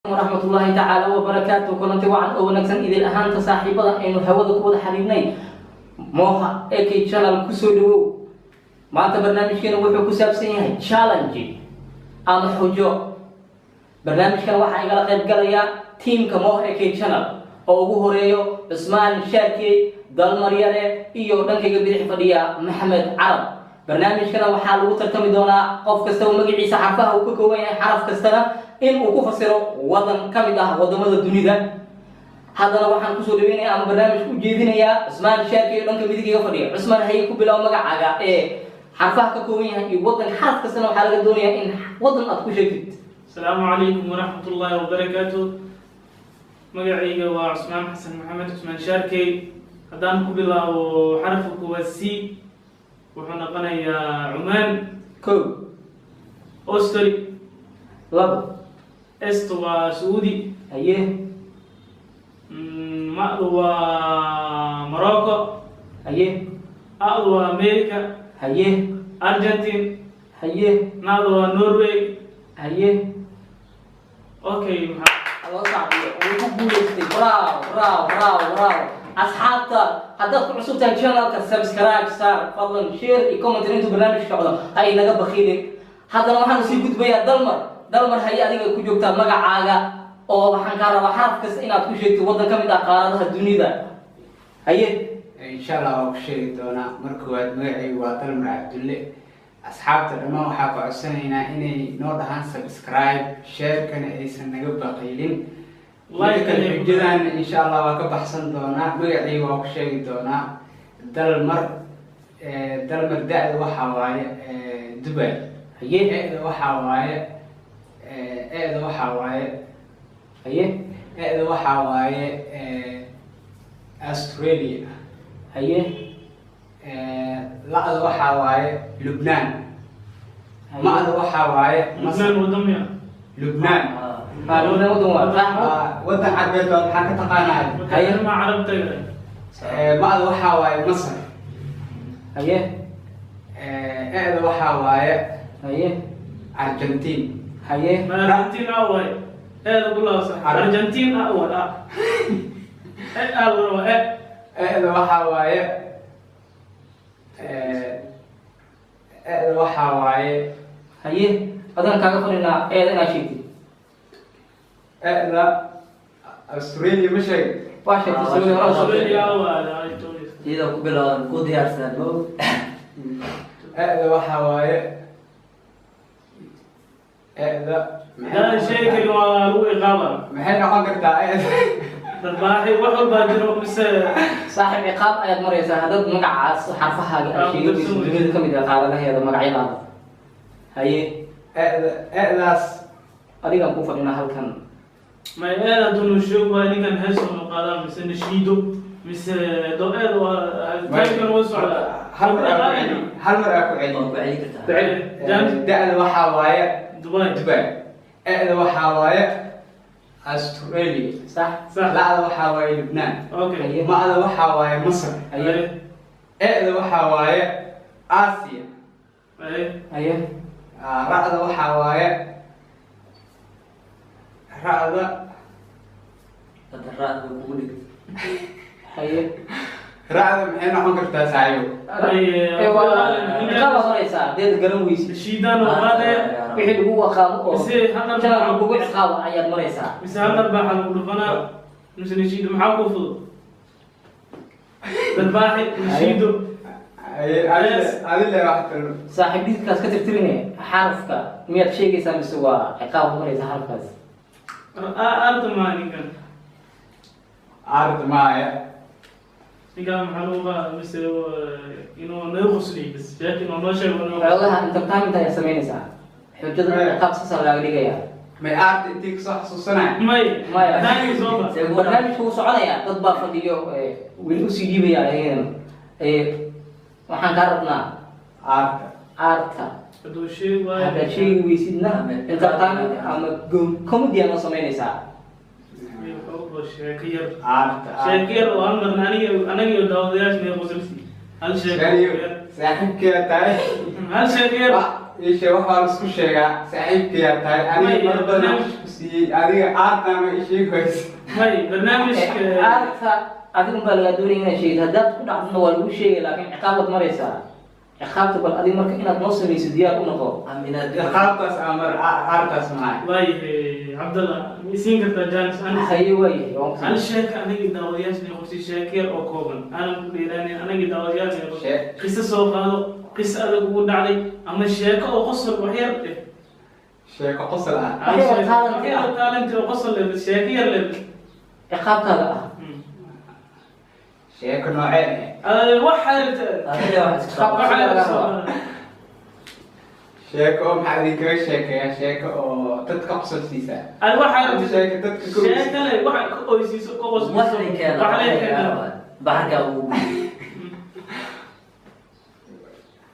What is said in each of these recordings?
ورحمة الله تعالى وبركاته. كلنتي وعن أو نكسن إذا الأهان تصاحبنا إنه هودا كود حبيبني موها إكي channel كسودو ما أنت برنامج كنا وحنا كسب سنين challenge أنا حجو برنامج كنا وحنا قال قيب قال تيم كموها إكي channel أو هوريو عثمان شاركي دال مريالة إيو دنك قبل حفظية محمد عرب برنامج كنا وحنا لو ترتمي دونا قف كستو مجيء صحافة وكوكوين حرف كستنا إن وكفسره وطن كمده وطن الدنيا هذا وحنا كسر بيني أم برنامج وجدينا يا عثمان شاكي لأنك بديك يفريق عثمان هي كبلا ومجا عجا حرفها ككوين هي وطن حرف كسنة وحلقة الدنيا إن وطن أتكوشيت. السلام عليكم ورحمة الله وبركاته. مجا وعثمان حسن محمد عثمان شاكي هذا كبلا وحرف كوسي وحنا قناة عمان كو أستري لب استوا سعودي أيه مألوا مراكو أيه ألوا أمريكا أيه أرجنتين أيه نالوا نرويج أيه أوكي الله صعب ويقول براو أصحابتا هذا كل عصوب تاع channel كسبسكرايب صار فضلا شير يكومنت انتو برنامج كعودا هاي نجا بخيلين هذا ما حنا سي gudbaya dalmar hay adiga ku joogtaa magacaaga oo waxaan ka rabaa xaraf kasta inaad ku sheegto wadan kamid ah qaaradaha dunida haye insha Allah waan ku sheegi doonaa marka waad magacaygu waa dalmar Cabdulle asxaabta dhamaan waxaa ku codsanaynaa inay noo dhahaan subscribe share kana aysan naga baqaylin like xujadaan insha Allah waa ka baxsan doonaa magacaygu waan ku sheegi doonaa dalmar da'da waxa waaye Dubai haye eeda waxa waaye Australia haye la'da waxa waaye Lebanon ma'da waxa waaye لبنان ودمية Lebanon Lebanon wadan carbeed waxaan ka taqaanaa هاي ما عرفت ma'da waxa waaye Masar haye eeda waxa waaye haye Argentina haye أرجنتين أول هذا كله صح أرجنتين أول أول eeda waxa waaye haye adan kaaga fadhinaa inaad sheegtid eeda Australia ma sheeg waa sheegtay Soomaaliya hore أستراليا Soomaaliya أول إذا قبل كود يارسل eeda waxa waaye eeda هذا الشيء اللي هو إقامة maxay noqon kartaa eeda الباحي وحول باجرو بس saaxiib ciqaab ayaad maraysaa hadad magacaas xarfahaaga aad sheegayso dunida kamid ah qaaradaheeda magacyadaada haye eedaas adigaan ku fadhinaa halkan ما هذا دون الشوق وهذه كان هسه مقالة بس نشيدو بس دو هذا كان وصل hal mar aa ku celi da'da waxa waaye Dubai eeda waxa waaye Australia صح la'da waxa waaye Lebanon أوكي ma'da waxa waaye Masar haye eeda waxa waaye Asia haye ra'da waxa waaye ra'da haye ra'da maxay noqon kartaa saayo ciqaab maraysaa hadeed garan weysid الشيدان وهذا wixii lagu waqaamo oo بس هذا channel kugu ciqaabo ayaad maraysaa بس هذا الباحة الغرفنا مش نشيد محاكو فضو الباحي نشيدو adile wax kale saaxiib dhidkaas ka tirtirine xarafka miyaad sheegaysaa mise waa ciqaab maraysa xarafkaas أرض ماني كان ard maaya كان محلوها مثل إنه نرخص لي بس لكن والله شيء xoolaha entertainment ayaa samaynaysaa xujada ciqaab sasa laaga dhigayaa may ard intii kasoo xasuusanay maya ثاني صوبة barnaamijka wuu soconayaa dad baa fadhiyo weli usii dhiibaya ayagana waxaan kaa rabnaa arta aarta هذا شيء haddaad sheegi weysidna entertainment ama comedy aad noo samaynaysaa شاكير arta شاكير وأنا أنا يوداو ذياش من قصرتي هل شاكير saaxiibkeeda tahay هل شاكير ishe waxaa la isku sheegaa saaxiibkeeda tahay aniga mar badan siiyey adiga aartaama isheegaysa hay barnaamijka aarta adigu baa lagaa doonaya inaad sheegid haddaad ku dhacdana waa lagu sheegay laakiin ciqaabaad maraysaa ciqaabta bal adiga marka inaad noo samayso diyaar u noqo qaabtaas amar aartaas maay waayahay cabdalla ma isiin kartaa jaanis haye waayahay waan hal ku sheeka anagii daawadayaashna qorsi sheeko yar oo kooban aanan ku dheeraanin anagii daawadayaashna qorsi qiso soo qaado qiso adag ugu dhacday ama sheeko oo qosol wax yar eh sheeko qosol ah taalanti oo qosol leh sheeko yar leh ciqaabtaada ah sheeko noocee wax xarirta sheeko oo maxaa idinkaga sheekeeya sheeko oo dadka qosol siisa ay wax ama xarirta sheeko dadka sheeko leh wax ka oysiiso ka qosliso wax leh baharka uu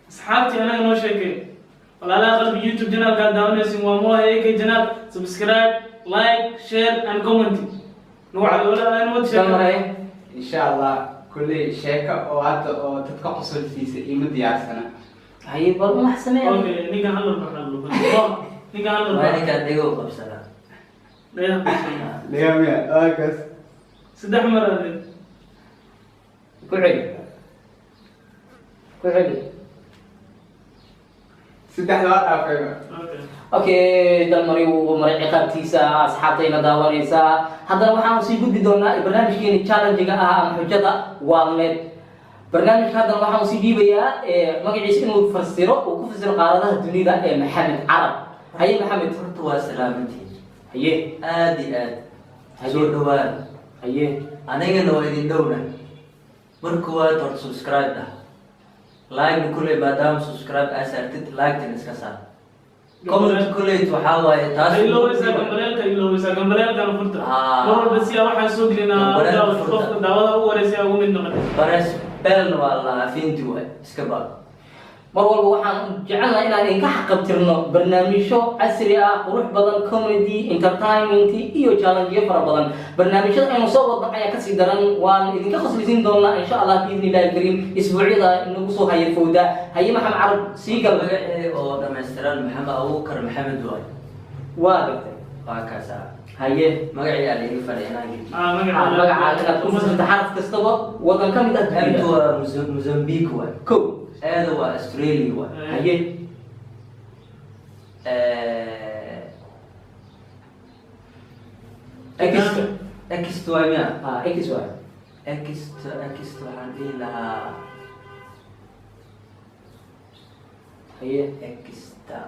asxaabtii anaga noo sheekay walaalaha qalbi youtube channelkaa daawanaysin waa moha ak janaab subscribe like share and comment dalmaray insha allah kulley sheeko oo hadda oo dadka qosol siisa ima diyaarsana haye bal wax samee okay ninkan hal mar ninkan hal mar maalinka dhigo qabsada ligamiya halkaas saddex mar adeeg ku celi ku celi saddexda waa dhaafayba okay okay dalmari wuu maray ciqaabtiisa asxaabtayna daawanaysaa haddana waxaan sii gudbi doonaa barnaamijkeeni challenge-ga ah ama xujada waalmeed barnaamijka haddana waxaan sii dhiibayaa magaciisa inuu fasiro uu ku fasiro qaaradaha dunida ee maxamed carab haye maxamed horta waa salaamantiin haye aad iyo aad soo dhawaan haye anigana waa idin dhowna marka waad horta subscribe ah like kulley maadaama subscribe aa saartid like-tan iska saar comment kulley waxaa waaye taas iloweysaa gambaleelkana furta mar walba si waxaan soo gelinaa qofka daawada ugu horeysa ugu mid noqon bares belna waa la afinti waay iska baa mar walba waxaan jecelnahay inaan idinka xaqabtirno barnaamijyo casri ah qurux badan comedy entertainment iyo challengeyo fara badan barnaamijyada aynu soo wadno ayaa kasii daran waan idinka khaslisin doonaa insha allah biidni illahi alkariim isbuucyada inagu soo haya fowda haye maxamed carab sii gal magacee oo dhammaystiran maxamed abuukar maxamed waay waa gartay waa kaasa haye magacii aa laiga fadhiyanaankii magacaaga inaad ku fasirta xaraf kastaba wadan ka mid ah emtu waa mozambique waay kow eeda waa australia waay haye ext waay miya x waay ext waxaan dhihi lahaa haye exta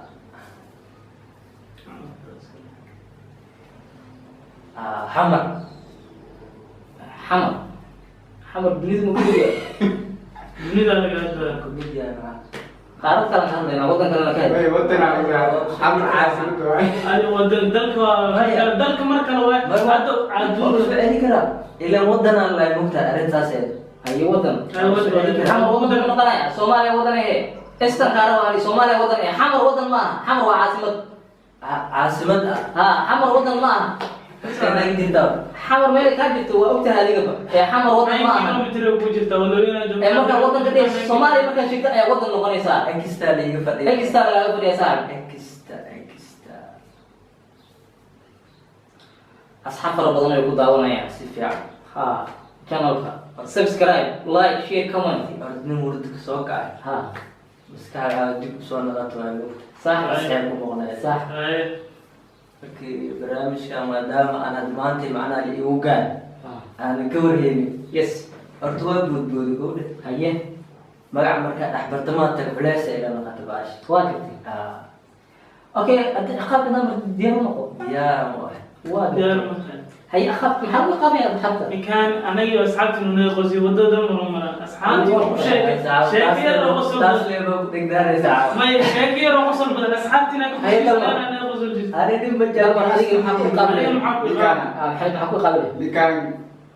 xamar xamar xamar dunida ma ku yahay dunida laga hadlaa kumidyana qaarad kale ka hadlaynaa wadan kalena ka hadlay xamar caasimada waay ay wadan dalka markana waa hadda waa ficeli karaa ilaan wadanaan lahay mugtahay arrintaas haye wadan wadan. xamar wadan ka noqonaya soomaaliya wadan ee estan kaara waa soomaaliya wadan ee xamar wadan maaha xamar waa caasimad caasimad ah ha xamar wadan maaha iskanaga jirtaa xamar meel kaa jirto waa ogtahay adigaba ee xamar wadan maaha kilometer ku jirta wadooyina ee markaa wadanka dheh soomaaliya markaa sheegta ayaa wadan noqonaysaa exta laiga fadhiya exta lagaaga fadhiya saa exta asxaab fara badan ay ku daawanayaan si fiican ha channelka subscribe like share comment horta nin wurdka soo kacay ha maskaxda dib usoo naqato waa mugta sax asxaab ku noqonaya sax markii barnaamijkan maadaama aanad maanta macnaha igu gaan ha aanan ka warheynin yes horta waa boodbooda gowdhe haye magac markaa dhexbartamaad taga culeys ay la naqata baasha waa jirtay okay hadii qaabka namar diyaar ma noqo yaa ma ah waa diyaar jirtay markaa haye akhaab maxaa lagu qaabaya asxaabta ninkan anaga iyo asxaabtii nuna qosi wadada marmara asxaabtii ku sheekay oo qosol taas badan leeba ku dhigdaanaysaa may sheekay oo qosol badan asxaabtina ku Haye, sheekay dalma. anaga qosol jirta arrin ma dalmar adiga maxaa ku qaabaya aniga maxaa ku ninkaan maxay maxaa ku qaabaya ninkaan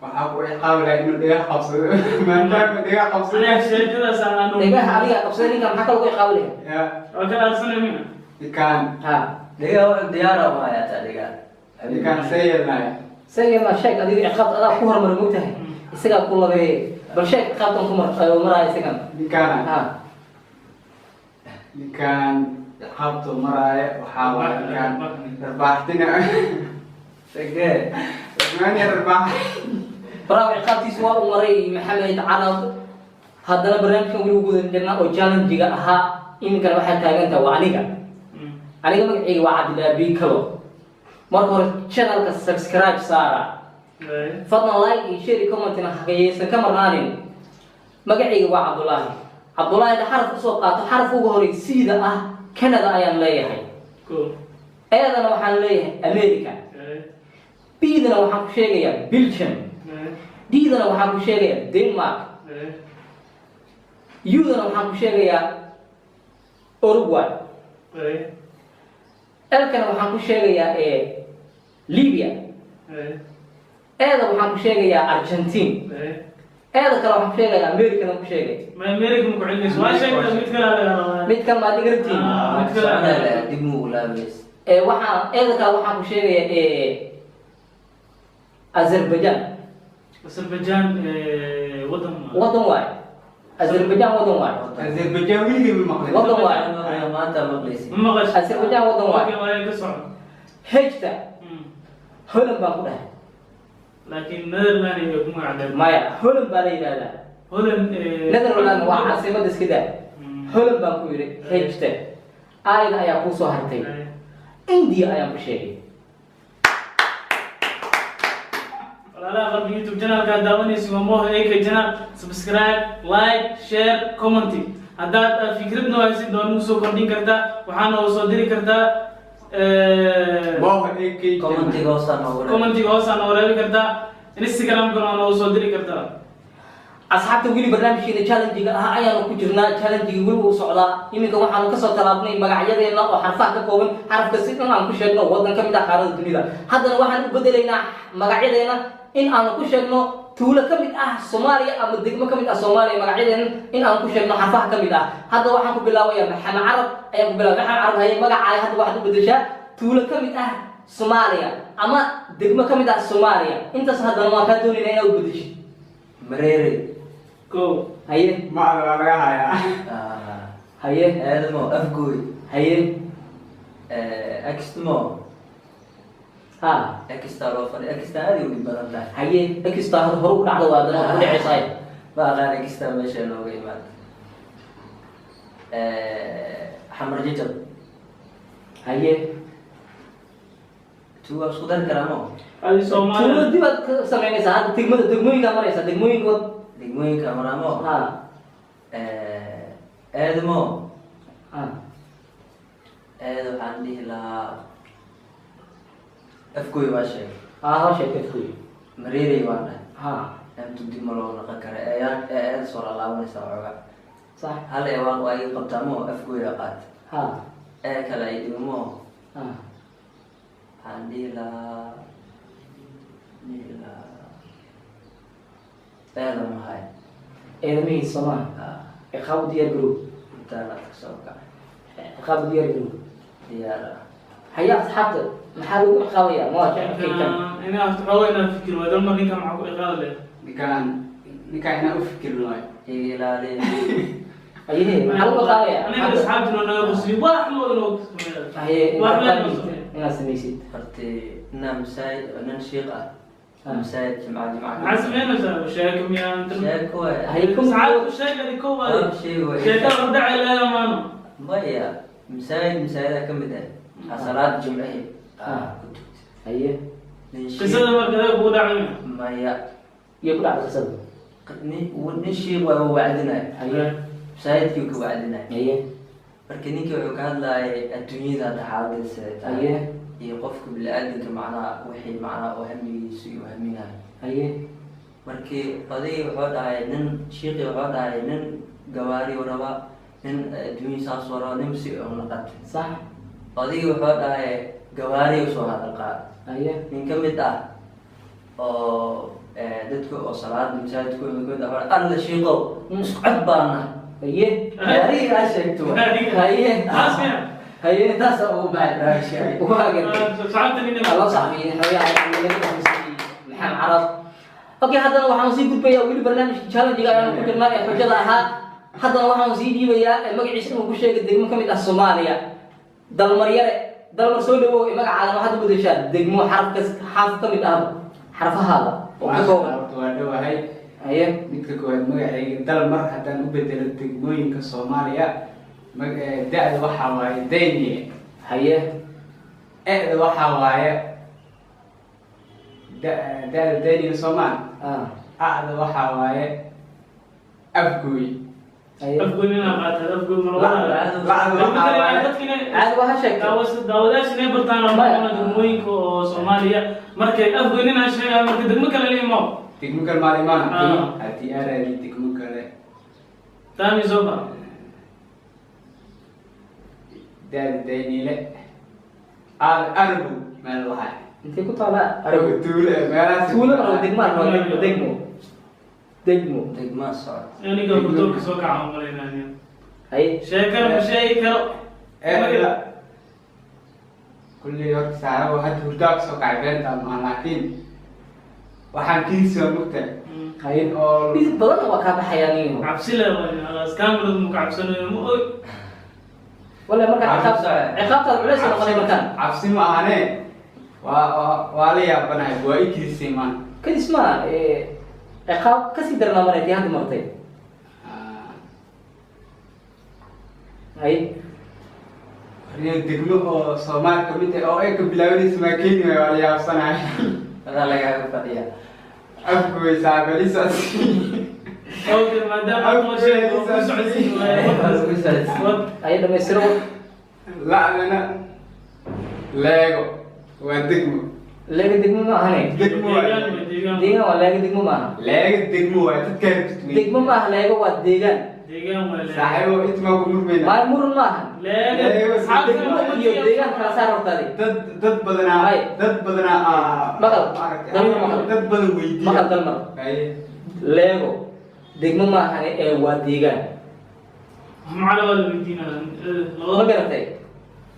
waxaa ku iqaawlaa inuu dhiga qabsado maadaama dhiga qabsado aniga sheekadaas aan degaha adiga qabsada ninka maxaa kale ku qaabaya ya waa ka aarsanay mina ninkaan ha dhigaa wuxuu diyaara ma hayataa dhigaa ninkaan see yeelnaya isaga ma sheeg adiga ciqaabta adaa ku hormar mogtahay isagaa ku labeeye bal sheeg ciqaabtan ku maraya isagan ninkaana ha ninkaan qaabto maraayo waxaa waay ninkaan darbaaxtina Sige. Cusmaan yar baa. baraawi qaabtiisa waa u maray maxamed carab haddana barnaamijkan weli gudan jirnaa oo challenge-ga ahaa iminkana waxaa taagantaa waa aniga magacayga waa cabdilaahi bikalo marka hore channelka subscribe saara fadlan like iyo share iyo comment-na hagayeysan ka marnaanin magacayga waa cabdulaahi da xaraf usoo qaato xaraf ugu horey siida ah Canada ayaan leeyahay eedana waxaan leeyahay America B-dana waxaan ku sheegayaa Belgium D-dana waxaan ku sheegayaa Denmark U-dana waxaan ku sheegayaa Uruguay L-kana waxaan ku sheegayaa Libya E-da waxaan ku sheegayaa Argentine E-da kale waxaan ku sheegayaa Americana ku sheegay America ku cilmiis waa sheegta mid kale laga mid kan ma digartiin mid kale dib mu laabis waxaan E-da kale waxaan ku sheegayaa Azerbaijan wadan waay Azerbaijan wadan waay Azerbaijan wili ma maqlay. wadan waay maanta maqlaysi Azerbaijan wadan waay waa ka socon Hejta Holland baan ku dhahay laakiin Netherlands iyo kuma cadad maya Holland baa la yiraahdaa Holland Netherlands waa caasimada iska daa Holland baan ku yiri Hejta ayda ayaa ku soo hartay India ayaan ku sheegay walaalaha qalbi YouTube channel-ka daawanaysa waa Moha AK channel subscribe like share comment haddaad fikradna haysid doon soo kordhin kartaa waxaana soo diri kartaa Moha AK commentiga hoosaan oo reebi kartaa Instagram-kana oo soo diri kartaa asxaabta wili barnaamijkeena challenge-ga ah ayaanu ku jirnaa challenge-ga weli uu socdaa iminka waxaanu ka soo talaabnay magacyadeena oo xarfaha ka kooban xarafka si dhan aan ku sheegno wadan ka mid ah qaarada dunida haddana waxaan u bedelaynaa magacyadeena in aan ku sheegno tuulo ka mid ah Soomaaliya ama degmo ka mid ah Soomaaliya magacyadeena in aan ku sheegno xarfaha ka mid ah hadda waxaan ku bilaabayaa maxamed carab ayaan ku bilaabay maxamed carab haye magacaaga hadda waxaad u bedeshaa tuulo ka mid ah Soomaaliya ama degmo ka mid ah Soomaaliya intaas haddana waan ka doonaynaa inaad u bedesho mareere go haye ma laga hayaa. haye aadamo afgooy haye exmo ha extra loo fadhi extra aad u badan tahay haye extra hor u dhacdo waa dana ku dhacaysaa ba qaan extra meesha nooga imaad xamar jajab haye tuwa isku dar karamo adi Soomaaliya tuulo dibad ka sameynaysaa hadda degmooyinka maraysaa degmooyinka degmooyinka maramo ha aadamo ha aad waxaan dhihi lahaa afgooy waa sheegay ha sheekad ku mareerey waan dhahay ha intu dib ma loo naqan kara aad soo laalaabanaysa waxooga صح hal eewaan waa ii qabtaamo afgooya qaat ها ee kale ay dhigmo ها waxaan dhihi lahaa eedan mahay إيرمي الصلاة إخاب ديار جروب intaana kasoo kacay إخاب ديار جروب diyaara حياة حتى محل إخابية ما جاء في كم أنا أفتحوا أنا فكر وهذا المرة كم معه إقالة ninkaan inaan u fikirno waay. iga ilaaliya أيه محل إخابية أنا أصحابي إنه بسيط واحد لو هي واحد أنا سميسيت horti inaa masaajid oo nin shiiq ah masaajid jimca عزم أنا وشاكم يا أنت sheeg waay هيكم ساعات الشيء اللي كوا sheeg waay شيء ترى بدع إلى يوم أنا maya masaajida ka mid ah salaad jimcihi ku tugtay هي nin قصة ما كذا بقول عمي maya يقول على قصد nin shiiq waa wacdinay هي masaajidkii ka wacdinay هي marka ninkii wuxuu ka hadlayay adduunyada hadda xaaladiisa ay tahay هي iyo qofka bini-aadanka macnaha wixii macnaha oo hamigiisa iyo haminayo هي markii odaygi wuxuu dhahay nin shiiqii wuxuu dhahay nin gawaari raba nin adduunya saas raba nin si oo naqatay صح odaygi wuxuu dhahay gawaari usoo hadal qaad هي nin ka mid ah oo dadka oo salaada masaajidku imid alla shiiqow isku cod baana هي gaariga aa sheegto هي أسمع هي تاسع أبو بعد وهاجر ساعات مني الله صاحبي حوي على محمد عرب اوكي هذا waxaan sii gudbayaa wili barnaamijka challenge ayaan ku jirnaa ee xujada ahaa hadana waxaan sii dhiibayaa magaciisa inuu ku sheegay degmo kamid ah Soomaaliya dalmaryare dalmar soo dhawow magacaaga waxaad u bedeshaa degmo xaraf ka mid ahba xarfahaada oo ka kooban. horta waa dhawahay. haye midka koowaad magacayga dalmar haddaan u bedelo degmooyinka Soomaaliya da'da waxaa waaye Dayniye. haye e'da waxaa waaye da'da Dayniye Soomaali. a'da waxaa waaye Afgooy. haye afgoynina qaatay afgoyn la'da waxaa waaye caadi waa ha sheegto. daawadayaasha inay bartaan oo degmooyinka oo Soomaaliya markay afgoynina sheegaan marka degmo kale la imaado degmo kale maalimaan haddii aaraadi degmo kale taami soo ba da'da Dayniye Arbu meel lahay intee ku taala Arbu tuule meelahaas tuulo oo degmo degmaa socod aniga guddoonka soo kaca umaleynaya haye sheekana ma sheegi karo e'da kulli horta saaro hadda hurdaa kasoo kacay beenta ama laakiin waxaan kiisoo mugtay haye oo dhis badan waa kaa baxayaan iyo cabsi leh waa askamilad mu kacabsanayo ma oy wala marka ciqaabtaad culays noqonay markaan cabsi ma ahane waa la yaabanahay waa i kiisay maan kadis ma ciqaab kasii darnaa mareetay hadda martay. haye reer degmo oo Soomaali ka mid ah oo ay ka bilaabanaysa ma Kenya waa la yaabsanahay adaa lagaaga fadhiya Afgooy saabalisaas okay maadaama aad ma sheego ku socodsiin haye dhamaystiro la'dana leego waa degmo leega degmo ma ahane degmo deegaan waa leega degmo ma aha leega degmo waa dadkaan tutmay degmo ma aha leega waa deegaan wala saaxiibo inta ku murmayna ma muran ma aha leega degmo iyo deegaan kala saar hortaadi dad badanaa maqal dad badan weydiiya maqal dalmar leego degmo ma ahane ee waa deegaan macala wala weydiina ma garatay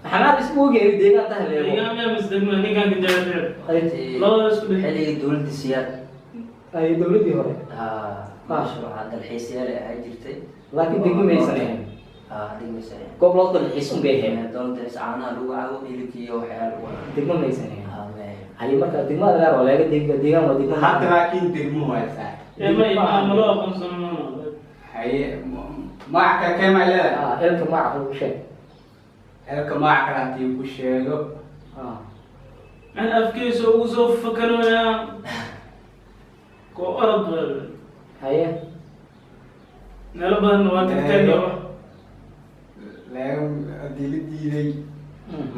maxamed isku ogeeyay deegaan tahay leego deegaan yaa misdegma ninkan ka jaartay labada isku dhex xilligii dowladda siyaad ay dawladii hore mashruuca dalxiisyaal ay ahaan jirtay laakiin degmo maysan ahayn degmaysan goob loo dalxiis un bay ahayn dalxiis caanaha lagu cabo hilibka iyo waxyaala degmo maysan ahayn haye marka degmada gaar waa laga deegaan waa degmo hadda laakiin degmo waa saaxiib ma imaamalo aqoonsano haye magac kale kee maa leedahay elka magaca lagu sheeg elka magac kale haddii ku sheego an afkiisa ugu soo fakanaya ko orod haye meelo badan waa tagteen leego haddii la diiday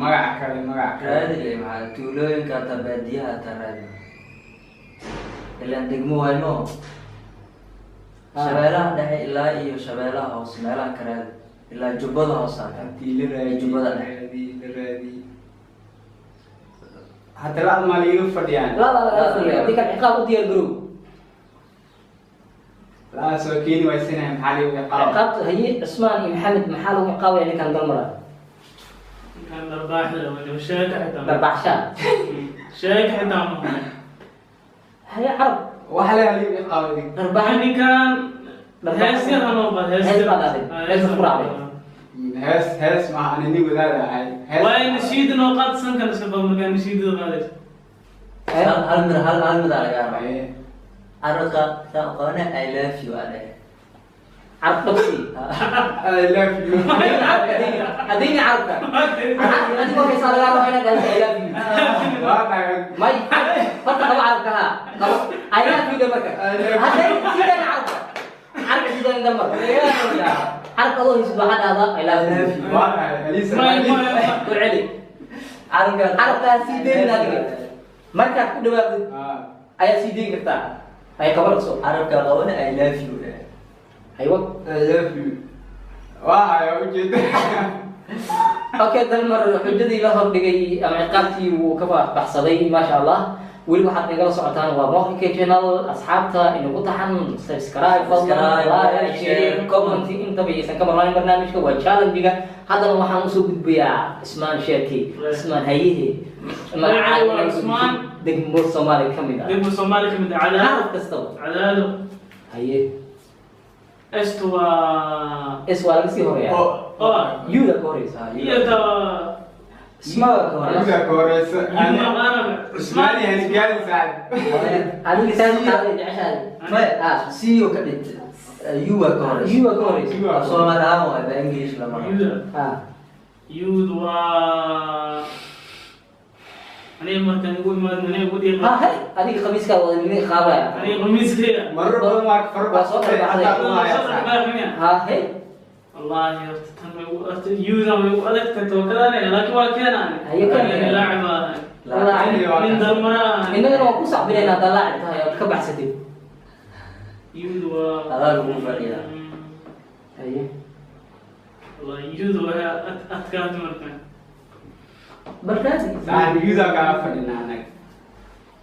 magac kale raadile maxaa tuulooyinka hata baadiyaha hata raadi ilaan degmo wayno shabeelaha dhexe ilaa iyo shabeelaha hoose meelaha ka raadi ilaa jubbada hoose haddii la raadi jubbada la raadi hadda la admaa liiga fadhiyaan haddii kan ciqaab u diyaar garow laa soo keeni waysanahay maxaa liigu ciqaab ciqaabta haye cismaan iyo maxamed maxaa lagu ciqaabaya ninkan dalmara kan darbaaxda wala sheeka xitaa darbaaxshaa sheeka xitaa ma haye carab waxa la liigu ciqaabay darbaaxa ninkan heesyada noo qad hees baad aaday hees ku raacday hees maaha ani nin wadaada ahay waa nashiid noo qaad sankan iska qabo markaa nashiidada qaadaysa hal mid aa laga raba Haye. arqa saa qabana I love you ade carab dhabsi I love you haddayna carabka adigoo heesaa lagaa rabo inaad dhahdo I love you waa dhahay may horta qabo carabka ha qabo I love you de marka hadday sidaan carabka sidaan dalmar carabka adoo haysid waxaa dhahdaa I love you waa dhahay Alisa ku celi carabkaa sii deyn adiga markaad ku dhawaaqdid ayaa sii deyn kartaa ay qabanayso arabka qabana I love you aywa I love you waa haya ujeeda okay dalmar xujadii la hordhigay ama ciqaabtii wuu ka baxsaday maasha allah weli waxaad nagala socotaan waa moqika channel asxaabta inagu taxan subscribe fadlan like share comment intaba aysan ka marnaan barnaamijka waa challenge-ga haddana waxaan usoo gudbayaa ismaan sheeki ismaan hayihi Ismaan degmo Soomaali kamid ah degmo Soomaali kamid ah carab kastaba cadaado haye estuwa is waa laga sii horeeyaa oo yuda ka horeysa iyada اسمها كوريس Yuda كوريس أنا عثماني هنقال سعد adiga saas qaaday jeceshahay ما سيو كدت يوا كوريس yuwa ka horeysa أصلا أنا هو بإنجليش لما يود و أنا مركان يقول ما أنا يقول دي ha hay adiga khamiiska wada nimay qaabaya أنا قميص كده مرة بدل ما فرق ha hay والله يود ما أدرك توكل عليه لكن وكان أيوة كان. لاعب من دمرة innagana waan ku sacbinaynaa haddaa laacib tahay ood ka baxsatid يود و هذا هو فريق haye والله يود و أتكلم مركان barkaasi سعد يودا كافلنا هناك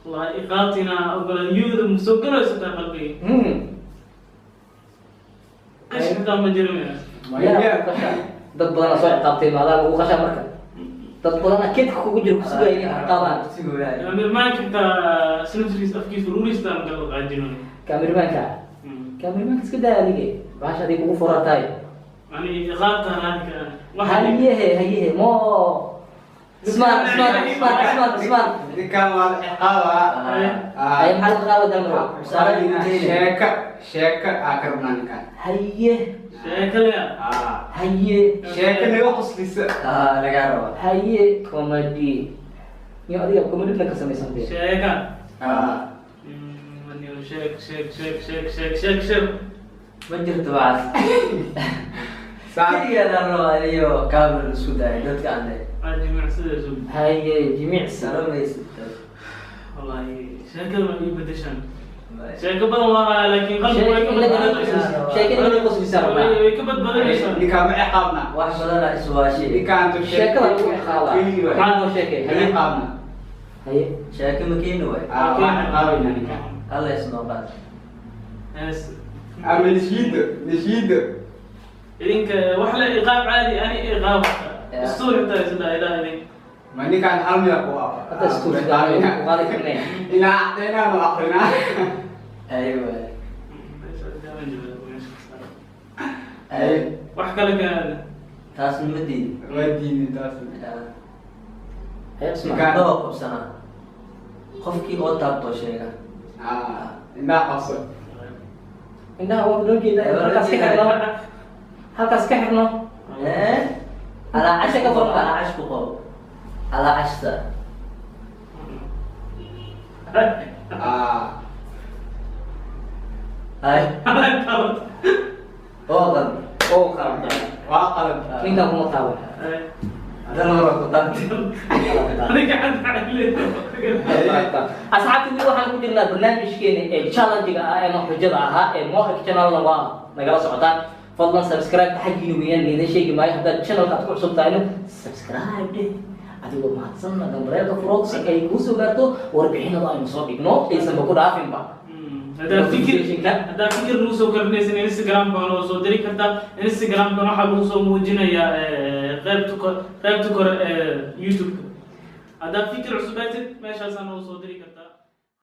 والله إقامتنا أقول يود مسوقنا يسوق قلبي إيش كتاب مجرمين ما yaa هي ku qashaa dad badana soo ciqaabtay maadaa lagu qashaa marka dad badana kedka kugu jiro kusugaya inay ciqaabaan يعني ما كنت سنفسي أفكير في الأولى استلم قلب عجنون kaamirimaanka kaamirimaanka iska daa adige bahasha haday kugu furatahay يعني إقامتها هناك hayehe mo ismaan دي كان واضح عقابة haye maxaa laga qaaba dalmaro شيكة أكرمنا كان haye شكل يا haye شيكة نقص لسه نقاربة haye comedy iyo adiga comedy ka samaysan bee شيكا شيك ما جرت بعد سعد كذي أنا لو أيوه كامل السوداء دوت عندي عندي معسل زوج haye jimicsi سلام ليس والله شكل ما يبدشان شكل بدل ما لكن sheekada inay qoslisaa rabnaa كبد بدل دي كان عقابنا واحد بدل دي سواشي كان sheekada lagu ciqaabaa maxaa noo sheekay haye عقابنا haye شاكي مكين وين واحد عقابنا كان الله يسمع بعد أما نشيد إذنك وحلا إيقاف عادي أنا إيقاف أسطوري أنت يا إله إليك ما دي كان حلم يقوى hadda iskuul qaadi karnay إن أعطينا وأخرنا أيوه أيوه وحكى لك هذا تاس المدينة وديني تاسم haye ismaan Ka- دوق بسنة خفكي أو تابتو شيئا إن أقصد indhaha waa loo jeedaa halkaas ka xirno halkaas ka xirno على عشك فرق على عشك قو على عشتا هاي أوغل oo qalabta وأقلب ninkan kuma taaban هذا مرة قطعت أنا قاعد أعلم asxaabta weli waxaan ku jirnaa barnaamijkeena ee challenge-ga ah ee xujada ahaa ee mohawk channel-na waa nagala socotaan fadlan subscribe xaggiina weeyaan leedan sheegi maayo haddaad channelka aad ku cusub tahayna subscribe dheh adigoo mahadsanna gambareelka furood si ay kuu soo gaarto warbixinada aynu soo dhigno aysanba ku dhaafinba هذا فكر نوسو كرنيس انستغرام كانوا سو دري كرتا انستغرام كانوا حابو سو موجينيا قيبتو يوتيوب هذا فكر عصبات ماشي سنه سو دري